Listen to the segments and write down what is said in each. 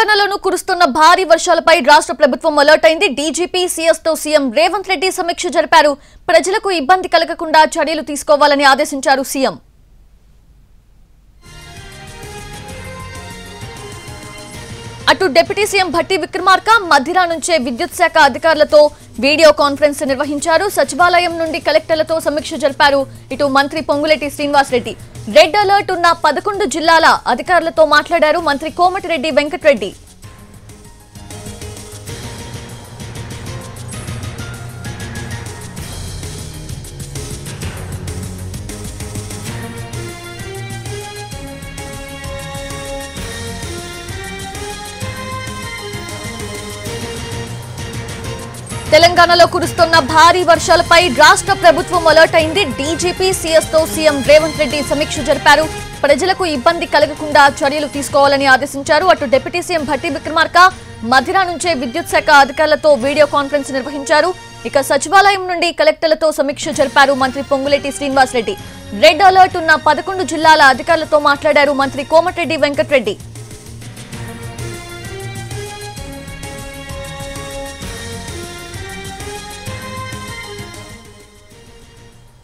తెలంగాణలోనూ కురుస్తున్న భారీ వర్షాలపై రాష్ట్ర ప్రభుత్వం అలర్ట్ అయింది. డీజీపీ సీఎస్ తో సీఎం రేవంత్ రెడ్డి సమీక్ష జరిపారు. ప్రజలకు ఇబ్బంది కలగకుండా చర్యలు తీసుకోవాలని ఆదేశించారు సీఎం. అటు డిప్యూటీ సీఎం భట్టి విక్రమార్క మధిర నుంచే విద్యుత్ శాఖ అధికారులతో వీడియో కాన్ఫరెన్స్ నిర్వహించారు. సచివాలయం నుండి కలెక్టర్లతో సమీక్ష జరిపారు. ఇటు మంత్రి పొంగులేటి శ్రీనివాసరెడ్డి రెడ్ అలర్ట్ ఉన్న 11 జిల్లాల అధికారులతో మాట్లాడారు. మంత్రి కోమటిరెడ్డి వెంకటరెడ్డి తెలంగాణలో కురుస్తున్న భారీ వర్షాలపై రాష్ట్ర ప్రభుత్వం అలర్ట్ అయింది. డీజీపీ సీఎస్ తో సీఎం రేవంత్ రెడ్డి సమీక్ష జరిపారు. ప్రజలకు ఇబ్బంది కలగకుండా చర్యలు తీసుకోవాలని ఆదేశించారు. అటు డిప్యూటీ సీఎం భట్టి విక్రమార్క మధిర నుంచే విద్యుత్ శాఖ అధికారులతో వీడియో కాన్ఫరెన్స్ నిర్వహించారు. ఇక సచివాలయం నుండి కలెక్టర్లతో సమీక్ష జరిపారు. మంత్రి పొంగులేటి శ్రీనివాసరెడ్డి రెడ్ అలర్ట్ ఉన్న 11 జిల్లాల అధికారులతో మాట్లాడారు. మంత్రి కోమటిరెడ్డి వెంకటరెడ్డి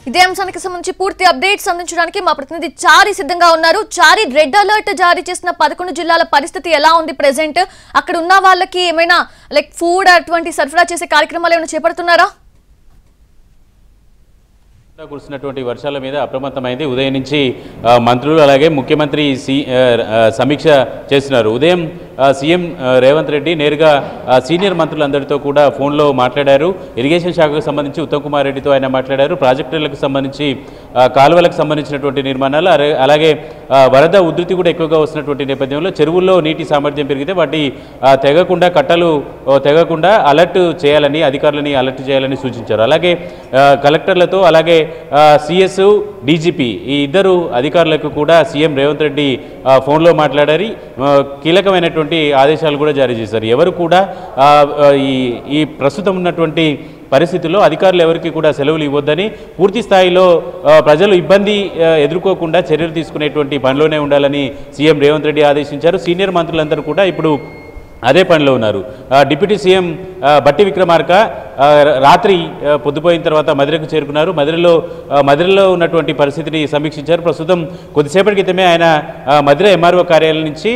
ఇదే అంశానికి సంబంధించి పూర్తి అప్డేట్స్ అందించడానికి మా ప్రతినిధి చారి సిద్ధంగా ఉన్నారు. చారి, రెడ్ అలర్ట్ జారీ చేసిన 11 జిల్లాల పరిస్థితి ఎలా ఉంది ప్రెసెంట్? అక్కడ ఉన్న వాళ్ళకి ఏమైనా ఫుడ్ అటువంటి సరఫరా చేసే కార్యక్రమాలు ఏమైనా చేపడుతున్నారా? కురిసినటువంటి వర్షాల మీద అప్రమత్తమైంది. ఉదయం నుంచి మంత్రులు అలాగే ముఖ్యమంత్రి సమీక్ష చేస్తున్నారు. ఉదయం సీఎం రేవంత్ రెడ్డి నేరుగా సీనియర్ మంత్రులందరితో కూడా ఫోన్లో మాట్లాడారు. ఇరిగేషన్ శాఖకు సంబంధించి ఉత్తమ్ కుమార్ రెడ్డితో ఆయన మాట్లాడారు. ప్రాజెక్టులకు సంబంధించి కాలువలకు సంబంధించినటువంటి నిర్మాణాలు అలాగే వరద ఉధృతి కూడా ఎక్కువగా వస్తున్నటువంటి నేపథ్యంలో చెరువుల్లో నీటి సామర్థ్యం పెరిగితే వాటి తెగకుండా కట్టలు తెగకుండా అలర్ట్ చేయాలని అధికారులని అలర్ట్ చేయాలని సూచించారు. అలాగే కలెక్టర్లతో అలాగే సిఎస్ డీజీపీ ఈ ఇద్దరు అధికారులకు కూడా సీఎం రేవంత్ రెడ్డి ఫోన్లో మాట్లాడారు. కీలకమైనటువంటి ఆదేశాలు కూడా జారీ చేశారు. ఎవరు కూడా ఈ ప్రస్తుతం ఉన్నటువంటి పరిస్థితుల్లో అధికారులు ఎవరికి కూడా సెలవులు ఇవ్వొద్దని, పూర్తి స్థాయిలో ప్రజలు ఇబ్బంది ఎదుర్కోకుండా చర్యలు తీసుకునేటువంటి పనిలోనే ఉండాలని సీఎం రేవంత్ రెడ్డి ఆదేశించారు. సీనియర్ మంత్రులందరూ కూడా ఇప్పుడు అదే పనిలో ఉన్నారు. డిప్యూటీ సీఎం భట్టి విక్రమార్క రాత్రి పొద్దుపోయిన తర్వాత మధిరకు చేరుకున్నారు. మధిరలో ఉన్నటువంటి పరిస్థితిని సమీక్షించారు. ప్రస్తుతం కొద్దిసేపటి క్రితమే ఆయన మధిర ఎంఆర్ఓ కార్యాలయం నుంచి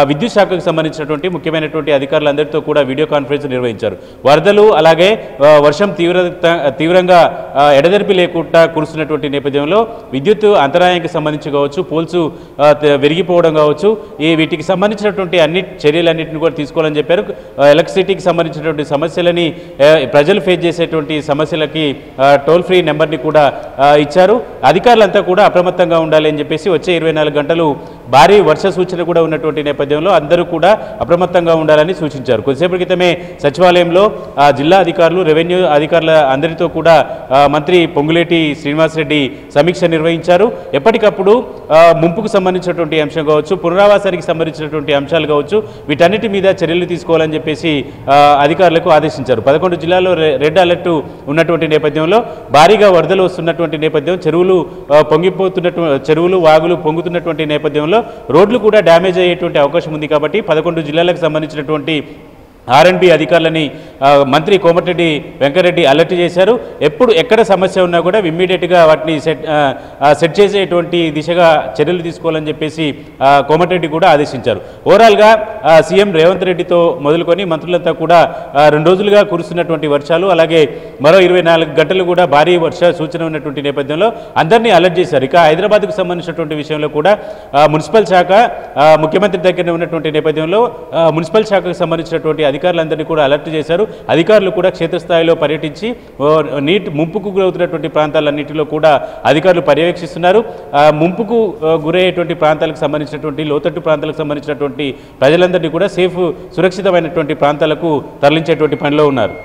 విద్యుత్ శాఖకు సంబంధించినటువంటి ముఖ్యమైనటువంటి అధికారులందరితో కూడా వీడియో కాన్ఫరెన్స్ నిర్వహించారు. వరదలు అలాగే వర్షం తీవ్రంగా ఎడతెరిపి లేకుండా కురుస్తున్నటువంటి నేపథ్యంలో విద్యుత్ అంతరాయానికి సంబంధించి కావచ్చు, పోల్స్ విరిగిపోవడం కావచ్చు, వీటికి సంబంధించినటువంటి అన్ని చర్యలన్నింటినీ కూడా తీసుకోవాలని చెప్పారు. ఎలక్ట్రిసిటీకి సంబంధించినటువంటి సమస్యలని ప్రజలు ఫేస్ చేసేటువంటి సమస్యలకి టోల్ ఫ్రీ నెంబర్ని కూడా ఇచ్చారు. అధికారులంతా కూడా అప్రమత్తంగా ఉండాలి అని చెప్పేసి వచ్చే 24 గంటలు భారీ వర్ష సూచన కూడా ఉన్నటువంటి నేపథ్యంలో అందరూ కూడా అప్రమత్తంగా ఉండాలని సూచించారు. కొద్దిసేపటి క్రితమే సచివాలయంలో జిల్లా అధికారులు, రెవెన్యూ అధికారుల అందరితో కూడా మంత్రి పొంగులేటి శ్రీనివాసరెడ్డి సమీక్ష నిర్వహించారు. ఎప్పటికప్పుడు ముంపుకు సంబంధించినటువంటి అంశం కావచ్చు, పునరావాసానికి సంబంధించినటువంటి అంశాలు కావచ్చు, వీటన్నిటి మీద చర్యలు తీసుకోవాలని చెప్పేసి అధికారులకు ఆదేశించారు. 11 జిల్లాల్లో రెడ్ అలర్ట్ ఉన్నటువంటి నేపథ్యంలో భారీగా వరదలు వస్తున్నటువంటి నేపథ్యం, చెరువులు వాగులు పొంగుతున్నటువంటి నేపథ్యంలో రోడ్లు కూడా డ్యామేజ్ అయ్యేటువంటి అవకాశం ఉంది. కాబట్టి 11 జిల్లాలకు సంబంధించినటువంటి ఆర్ఎండ్బి అధికారులని మంత్రి కోమటిరెడ్డి వెంకటరెడ్డి అలర్ట్ చేశారు. ఎక్కడ సమస్య ఉన్నా కూడా ఇమ్మీడియట్గా వాటిని సెట్ చేసేటువంటి దిశగా చర్యలు తీసుకోవాలని చెప్పేసి కోమటిరెడ్డి కూడా ఆదేశించారు. ఓవరాల్గా సీఎం రేవంత్ రెడ్డితో మొదలుకొని మంత్రులంతా కూడా 2 రోజులుగా కురుస్తున్నటువంటి వర్షాలు అలాగే మరో 24 గంటలు కూడా భారీ వర్ష సూచన ఉన్నటువంటి నేపథ్యంలో అందరినీ అలర్ట్ చేశారు. ఇక హైదరాబాద్కు సంబంధించినటువంటి విషయంలో కూడా మున్సిపల్ శాఖ ముఖ్యమంత్రి దగ్గర ఉన్నటువంటి నేపథ్యంలో మున్సిపల్ శాఖకు సంబంధించినటువంటి అధికారులందరినీ కూడా అలర్ట్ చేశారు. అధికారులు కూడా క్షేత్రస్థాయిలో పర్యటించి ముంపుకు గురవుతున్నటువంటి ప్రాంతాలన్నింటిలో కూడా అధికారులు పర్యవేక్షిస్తున్నారు. ముంపుకు గురయ్యేటువంటి ప్రాంతాలకు సంబంధించినటువంటి లోతట్టు ప్రాంతాలకు సంబంధించినటువంటి ప్రజలందరినీ కూడా సురక్షితమైనటువంటి ప్రాంతాలకు తరలించేటువంటి పనిలో ఉన్నారు.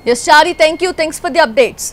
Yes, Chari, thank you. Thanks for the updates.